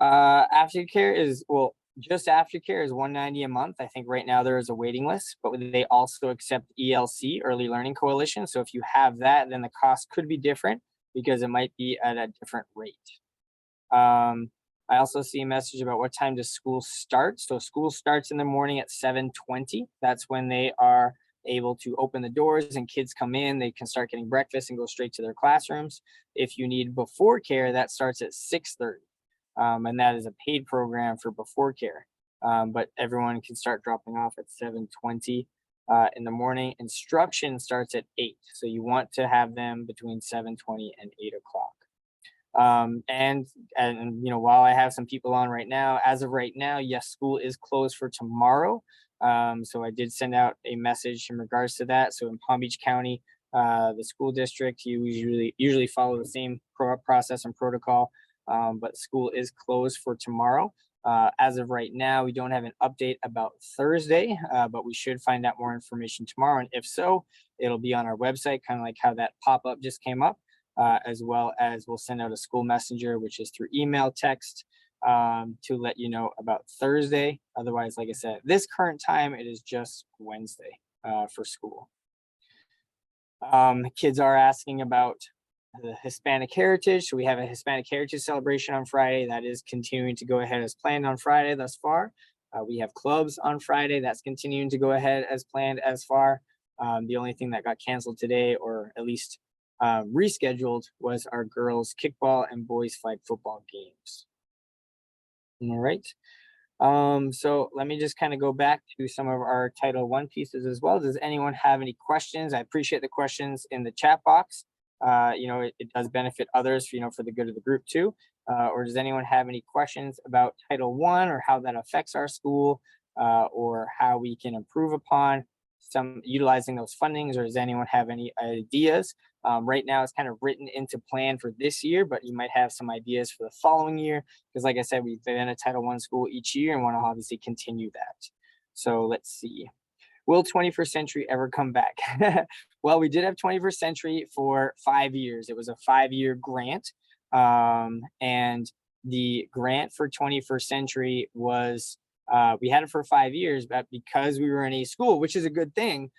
Aftercare is, well, just aftercare is $190 a month. I think right now there is a waiting list, but they also accept ELC, Early Learning Coalition. So if you have that, then the cost could be different because it might be at a different rate. I also see a message about what time does school start. So school starts in the morning at 7:20. That's when they are able to open the doors and kids come in. They can start getting breakfast and go straight to their classrooms. If you need before care, that starts at 6:30. And that is a paid program for before care. But everyone can start dropping off at 7:20 in the morning. Instruction starts at 8. So you want to have them between 7:20 and 8 o'clock. And you know, while I have some people on right now, as of right now, yes, school is closed for tomorrow. So I did send out a message in regards to that. So in Palm Beach County, the school district, you usually follow the same process and protocol, but school is closed for tomorrow. As of right now, we don't have an update about Thursday, but we should find out more information tomorrow. And if so, it'll be on our website, kind of like how that pop-up just came up. As well as we'll send out a school messenger, which is through email, text, to let you know about Thursday. Otherwise, like I said, at this current time, it is just Wednesday for school. Kids are asking about the Hispanic Heritage. So we have a Hispanic Heritage celebration on Friday. That is continuing to go ahead as planned on Friday thus far. We have clubs on Friday. That's continuing to go ahead as planned as far. The only thing that got canceled today, or at least rescheduled, was our girls kickball and boys flag football games. All right. So let me just kind of go back to some of our Title I pieces as well. Does anyone have any questions? I appreciate the questions in the chat box. You know, it does benefit others, you know, for the good of the group too. Or does anyone have any questions about Title I or how that affects our school, or how we can improve upon some utilizing those fundings, or does anyone have any ideas? Right now it's kind of written into plan for this year, but you might have some ideas for the following year, because like I said, we've been a Title I school each year and want to obviously continue that. So let's see. will 21st Century ever come back? Well, we did have 21st Century for 5 years. It was a 5-year grant. And the grant for 21st Century was, we had it for 5 years, but because we were in a school, which is a good thing,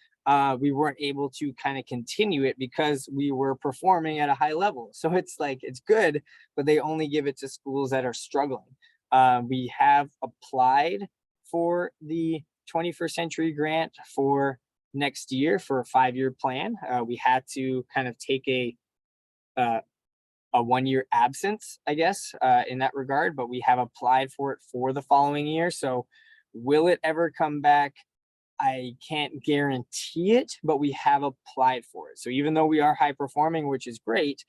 we weren't able to kind of continue it because we were performing at a high level. So it's like, it's good, but they only give it to schools that are struggling. We have applied for the 21st Century grant for next year for a 5-year plan. We had to kind of take a 1-year absence, I guess, in that regard, but we have applied for it for the following year. So will it ever come back? I can't guarantee it, but we have applied for it. So even though we are high performing, which is great,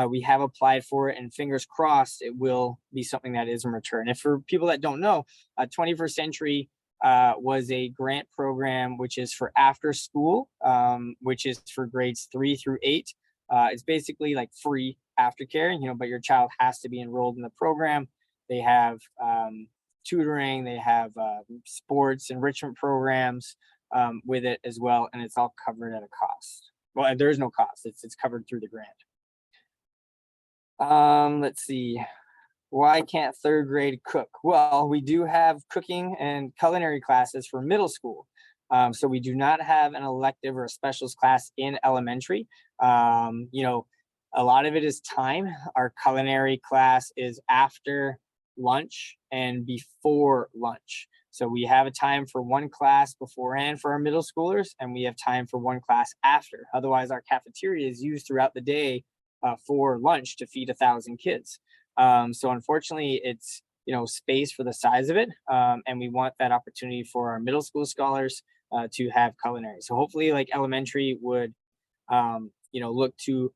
we have applied for it, and fingers crossed it will be something that is in return. And for people that don't know, 21st Century was a grant program, which is for after school, which is for grades 3 through 8. It's basically like free aftercare, but your child has to be enrolled in the program. They have tutoring, they have sports enrichment programs with it as well, and it's all covered at a cost. Well, there is no cost. It's covered through the grant. Let's see. Why can't 3rd grade cook? Well, we do have cooking and culinary classes for middle school. So we do not have an elective or a specialist class in elementary. A lot of it is time. Our culinary class is after lunch and before lunch. So we have a time for one class beforehand for our middle schoolers, and we have time for one class after. Otherwise, our cafeteria is used throughout the day for lunch to feed 1,000 kids. So unfortunately, it's space for the size of it, and we want that opportunity for our middle school scholars to have culinary. So hopefully, like elementary would look to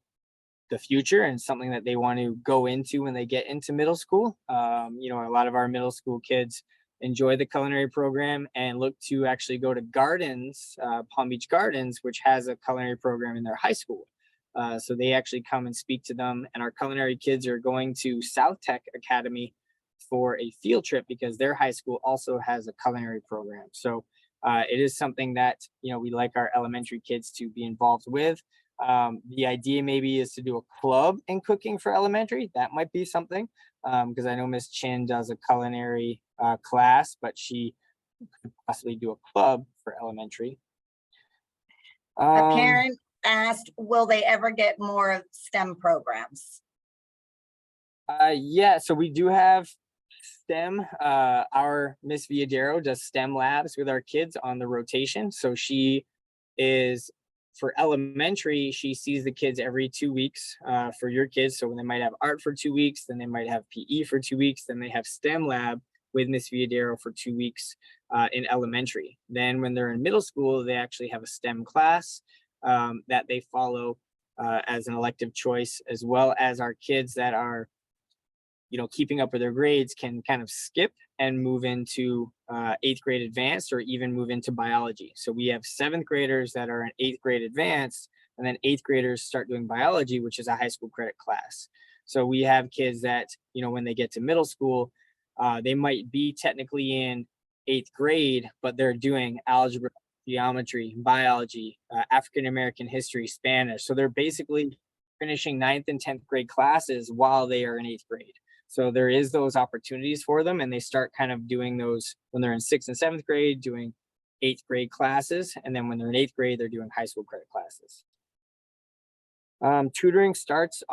the future and something that they want to go into when they get into middle school. A lot of our middle school kids enjoy the culinary program and look to actually go to Gardens, Palm Beach Gardens, which has a culinary program in their high school. So they actually come and speak to them, and our culinary kids are going to South Tech Academy for a field trip because their high school also has a culinary program. So it is something that we like our elementary kids to be involved with. The idea maybe is to do a club in cooking for elementary. That might be something, because I know Miss Chin does a culinary class, but she could possibly do a club for elementary. A parent asked, will they ever get more of STEM programs? Yeah, so we do have STEM. Our Miss Villadero does STEM labs with our kids on the rotation. So she is, for elementary, she sees the kids every 2 weeks for your kids. So when they might have art for 2 weeks, then they might have PE for 2 weeks, then they have STEM lab with Miss Villadero for 2 weeks in elementary. Then when they're in middle school, they actually have a STEM class that they follow as an elective choice, as well as our kids that are keeping up with their grades can kind of skip and move into 8th grade advanced, or even move into biology. So we have 7th graders that are in 8th grade advanced, and then 8th graders start doing biology, which is a high school credit class. So we have kids that, when they get to middle school, they might be technically in 8th grade, but they're doing algebra, geometry, biology, African-American history, Spanish. So they're basically finishing 9th and 10th grade classes while they are in 8th grade. So there is those opportunities for them, and they start kind of doing those when they're in 6th and 7th grade, doing 8th grade classes. And then when they're in 8th grade, they're doing high school credit classes. Tutoring starts,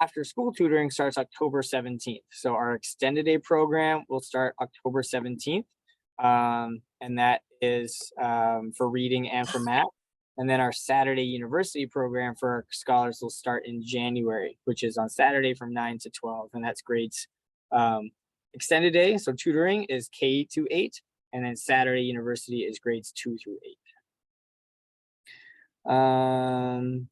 after school tutoring starts October 17th. So our extended day program will start October 17th. And that is for reading and for math. And then our Saturday university program for our scholars will start in January, which is on Saturday from 9 to 12. And that's grades extended day. So tutoring is K to 8. And then Saturday university is grades 2 through 8.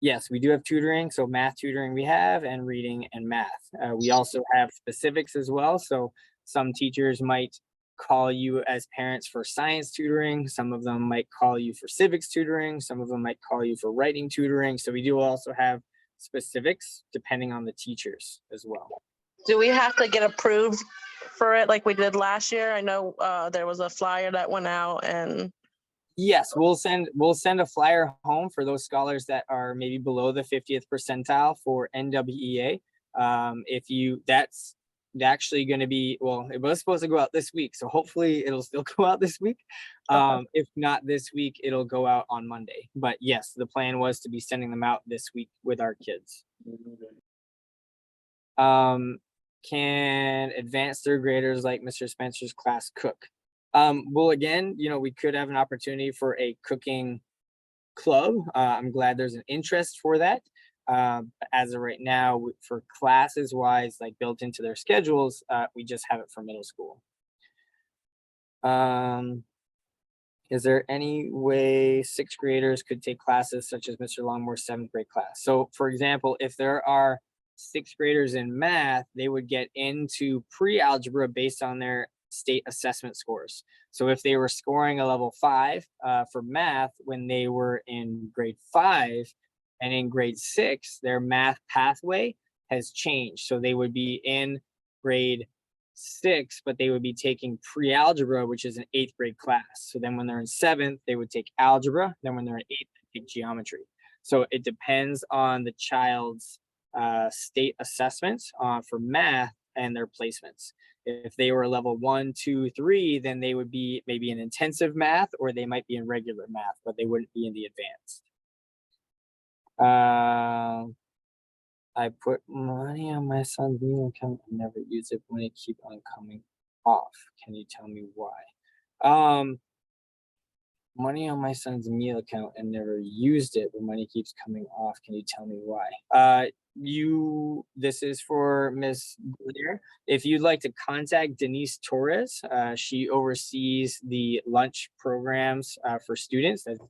Yes, we do have tutoring. So math tutoring we have, and reading and math. We also have specifics as well. So some teachers might call you as parents for science tutoring. Some of them might call you for civics tutoring. Some of them might call you for writing tutoring. So we do also have specifics depending on the teachers as well. Do we have to get approved for it like we did last year? I know there was a flyer that went out, and Yes, we'll send a flyer home for those scholars that are maybe below the 50th percentile for NWEA. That's actually going to be, well, it was supposed to go out this week, so hopefully it'll still go out this week. If not this week, it'll go out on Monday. But yes, the plan was to be sending them out this week with our kids. Can advanced third graders like Mr. Spencer's class cook? Well, again, we could have an opportunity for a cooking club. I'm glad there's an interest for that. As of right now, for classes wise, like built into their schedules, we just have it for middle school. Is there any way sixth graders could take classes such as Mr. Longmore's seventh grade class? So for example, if there are sixth graders in math, they would get into pre-algebra based on their state assessment scores. So if they were scoring a level 5 for math when they were in grade 5, and in grade 6, their math pathway has changed. So they would be in grade 6, but they would be taking pre-algebra, which is an 8th grade class. So then when they're in 7th, they would take algebra. Then when they're in 8th, they take geometry. So it depends on the child's state assessments for math and their placements. If they were level 1, 2, 3, then they would be maybe in intensive math, or they might be in regular math, but they wouldn't be in the advanced. I put money on my son's meal account and never use it when it keep on coming off. Can you tell me why? Money on my son's meal account and never used it, but money keeps coming off. Can you tell me why? This is for Ms. Blair. If you'd like to contact Denise Torres, she oversees the lunch programs for students. That's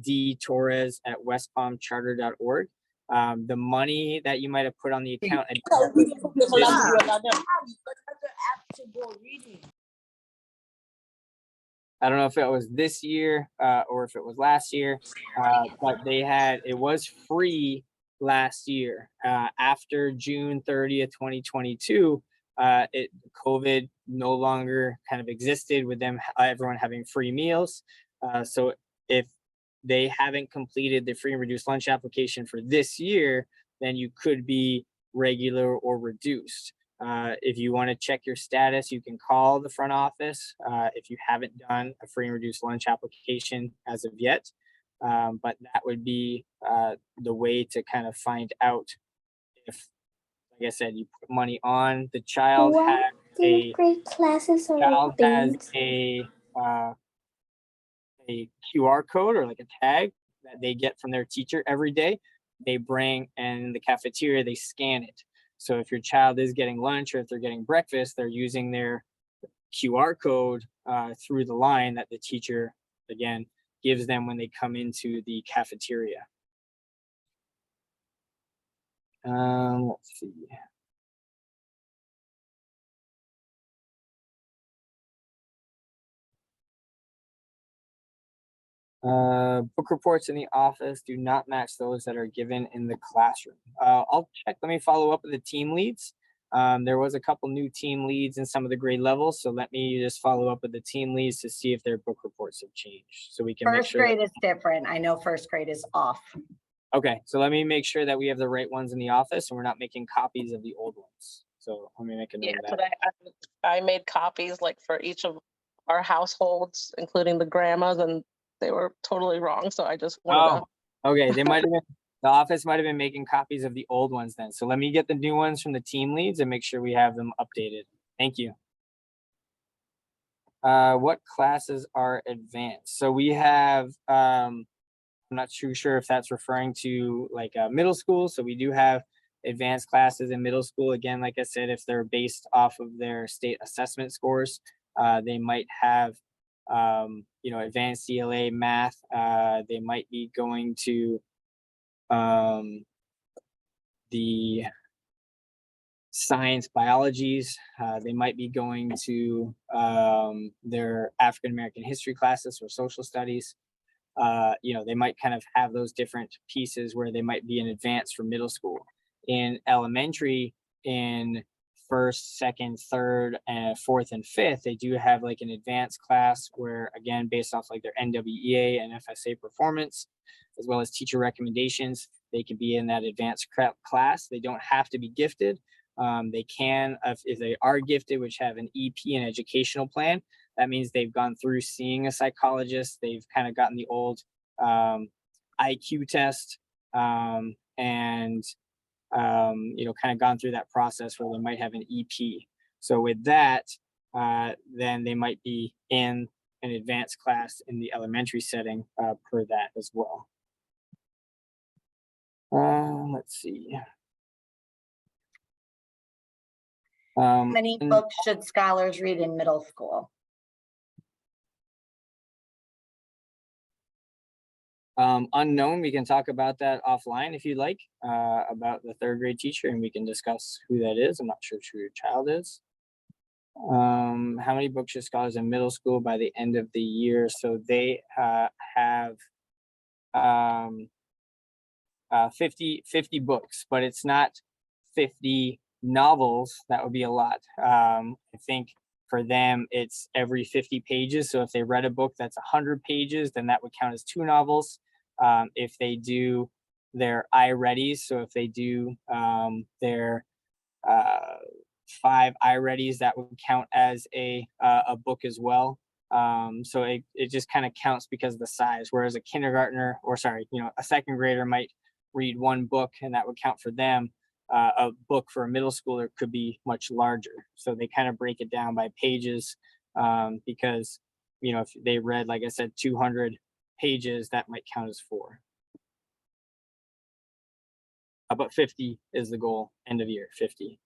D Torres at westpalmcharter.org. The money that you might have put on the account. I don't know if it was this year or if it was last year, but it was free last year. After June 30th, 2022, COVID no longer kind of existed with everyone having free meals. So if they haven't completed the free and reduced lunch application for this year, then you could be regular or reduced. If you want to check your status, you can call the front office if you haven't done a free and reduced lunch application as of yet. But that would be the way to kind of find out if, like I said, you put money on the child. A QR code or like a tag that they get from their teacher every day. They bring, and in the cafeteria, they scan it. So if your child is getting lunch or if they're getting breakfast, they're using their QR code through the line that the teacher, again, gives them when they come into the cafeteria. Let's see. Book reports in the office do not match those that are given in the classroom. I'll check. Let me follow up with the team leads. There was a couple new team leads in some of the grade levels, so let me just follow up with the team leads to see if their book reports have changed, so we can make sure. First grade is different. I know first grade is off. Okay, so let me make sure that we have the right ones in the office and we're not making copies of the old ones. So let me make a note of that. I made copies like for each of our households, including the grandmas, and they were totally wrong. So I just wanted to. Okay, they might have been, the office might have been making copies of the old ones then. So let me get the new ones from the team leads and make sure we have them updated. Thank you. What classes are advanced? So we have, I'm not too sure if that's referring to like middle school. So we do have advanced classes in middle school. Again, like I said, if they're based off of their state assessment scores, they might have advanced ELA math. They might be going to the science biologies. They might be going to their African American history classes or social studies. They might kind of have those different pieces where they might be in advance for middle school. In elementary, in first, second, third, and fourth and fifth, they do have like an advanced class where, again, based off like their NWEA and FSA performance, as well as teacher recommendations, they can be in that advanced class. They don't have to be gifted. They can, if they are gifted, which have an EP and educational plan, that means they've gone through seeing a psychologist. They've kind of gotten the old IQ test and kind of gone through that process where they might have an EP. So with that, then they might be in an advanced class in the elementary setting per that as well. Let's see. How many books should scholars read in middle school? Unknown, we can talk about that offline if you'd like, about the third grade teacher, and we can discuss who that is. I'm not sure who your child is. How many books should scholars in middle school by the end of the year? So they have 50 books, but it's not 50 novels. That would be a lot. I think for them, it's every 50 pages. So if they read a book that's 100 pages, then that would count as 2 novels. If they do their iReadies, so if they do their 5 iReadies, that would count as a book as well. So it just kind of counts because of the size, whereas a kindergartner, or sorry, a second grader might read 1 book and that would count for them. A book for a middle schooler could be much larger. So they kind of break it down by pages because, if they read, like I said, 200 pages, that might count as 4. But 50 is the goal, end of year, 50.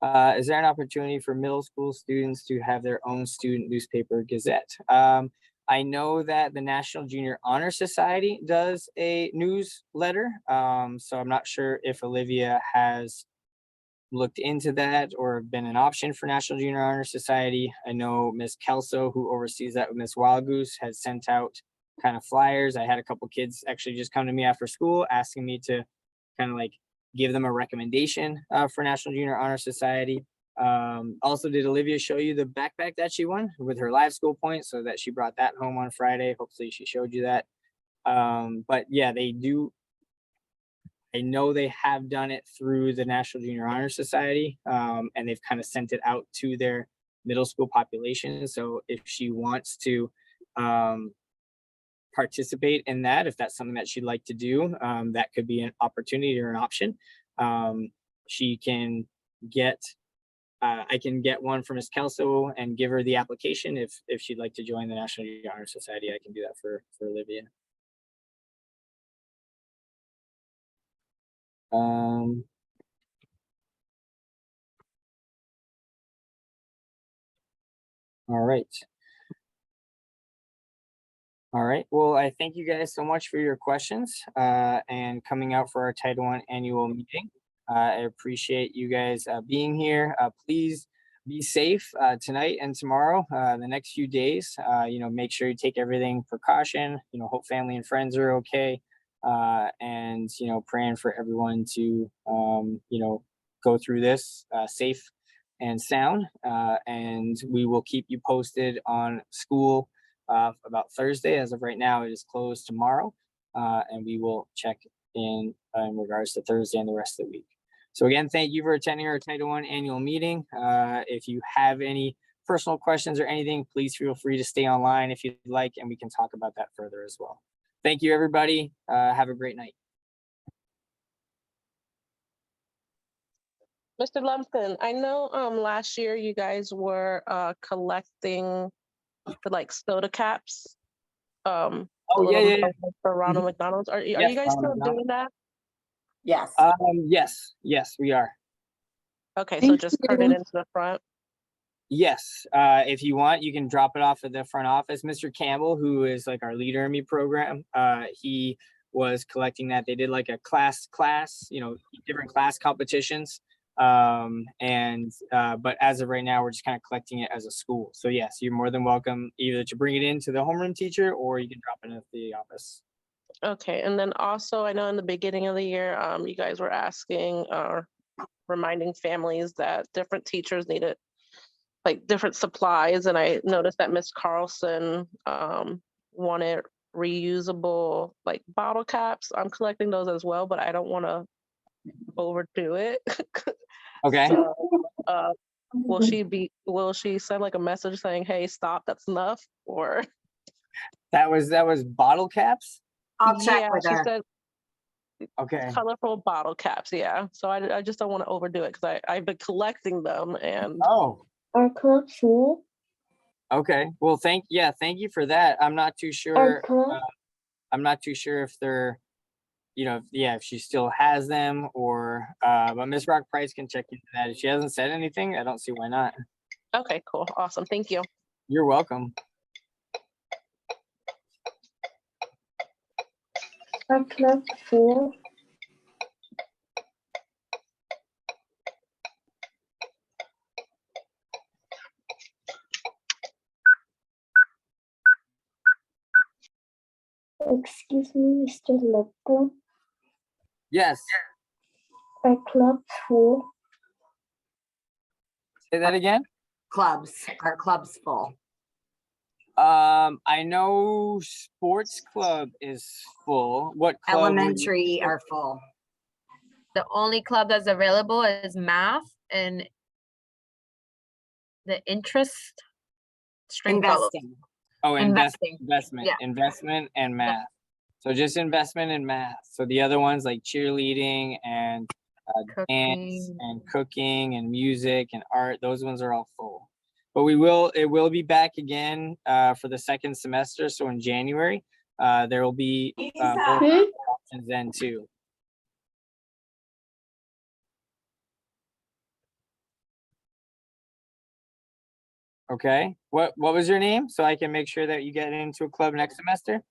Is there an opportunity for middle school students to have their own student newspaper gazette? I know that the National Junior Honor Society does a newsletter. So I'm not sure if Olivia has looked into that or been an option for National Junior Honor Society. I know Miss Kelso, who oversees that with Miss Wild Goose, has sent out kind of flyers. I had a couple kids actually just come to me after school asking me to kind of like give them a recommendation for National Junior Honor Society. Also, did Olivia show you the backpack that she won with her live school points, so that she brought that home on Friday? Hopefully she showed you that. But yeah, they do. I know they have done it through the National Junior Honor Society, and they've kind of sent it out to their middle school population. So if she wants to participate in that, if that's something that she'd like to do, that could be an opportunity or an option. She can get I can get one from Ms. Kelso and give her the application if she'd like to join the National Junior Honor Society. I can do that for Olivia. All right. All right. Well, I thank you guys so much for your questions and coming out for our Title I annual meeting. I appreciate you guys being here. Please be safe tonight and tomorrow, the next few days. Make sure you take everything precaution, hope family and friends are okay. And, praying for everyone to, go through this safe and sound. And we will keep you posted on school about Thursday. As of right now, it is closed tomorrow. And we will check in regards to Thursday and the rest of the week. So again, thank you for attending our Title I annual meeting. If you have any personal questions or anything, please feel free to stay online if you'd like, and we can talk about that further as well. Thank you, everybody. Have a great night. Mr. Lumpkin, I know last year you guys were collecting the like soda caps. Oh yeah. For Ronald McDonald's. Are you guys still doing that? Yes. Yes, we are. Okay, so just turn it into the front. Yes, if you want, you can drop it off at the front office. Mr. Campbell, who is like our Leader in Me program, he was collecting that. They did like a class, different class competitions. But as of right now, we're just kind of collecting it as a school. So yes, you're more than welcome either to bring it into the homeroom teacher or you can drop it at the office. Okay, and then also, I know in the beginning of the year, you guys were asking, reminding families that different teachers needed like different supplies, and I noticed that Miss Carlson wanted reusable like bottle caps. I'm collecting those as well, but I don't want to overdo it. Okay. So, will she send like a message saying, "Hey, stop, that's enough," or? That was bottle caps? I'll check Yeah, with she her. said Okay. colorful bottle caps. Yeah, so I just don't want to overdo it because I've been collecting them, and Oh, Our club full. okay. Well, thank you for that. I'm not too Our sure. club. I'm not too sure if they're, if she still has them or, but Miss Rock Price can check into that. If she hasn't said anything, I don't see why not. okay, cool, awesome, thank you. You're welcome. Our club full. Excuse me, Mr. Lupton. Yes. Our club full. Say that again. Our club's full. I know sports club is full. What club? Elementary are full. The only club that's available is math and the interest string follow. Investing. Oh, Investing. investment, Yeah. investment and math. So just investment and math. So the other ones like cheerleading and dance Cooking. and cooking and music and art, those ones are all full. But it will be back again for the second semester. So in January, there will be more options then too. Okay. What was your name? So I can make sure that you get into a club next semester.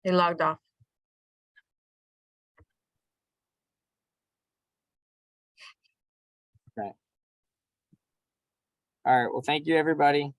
They logged off. All right. Well, thank you, everybody.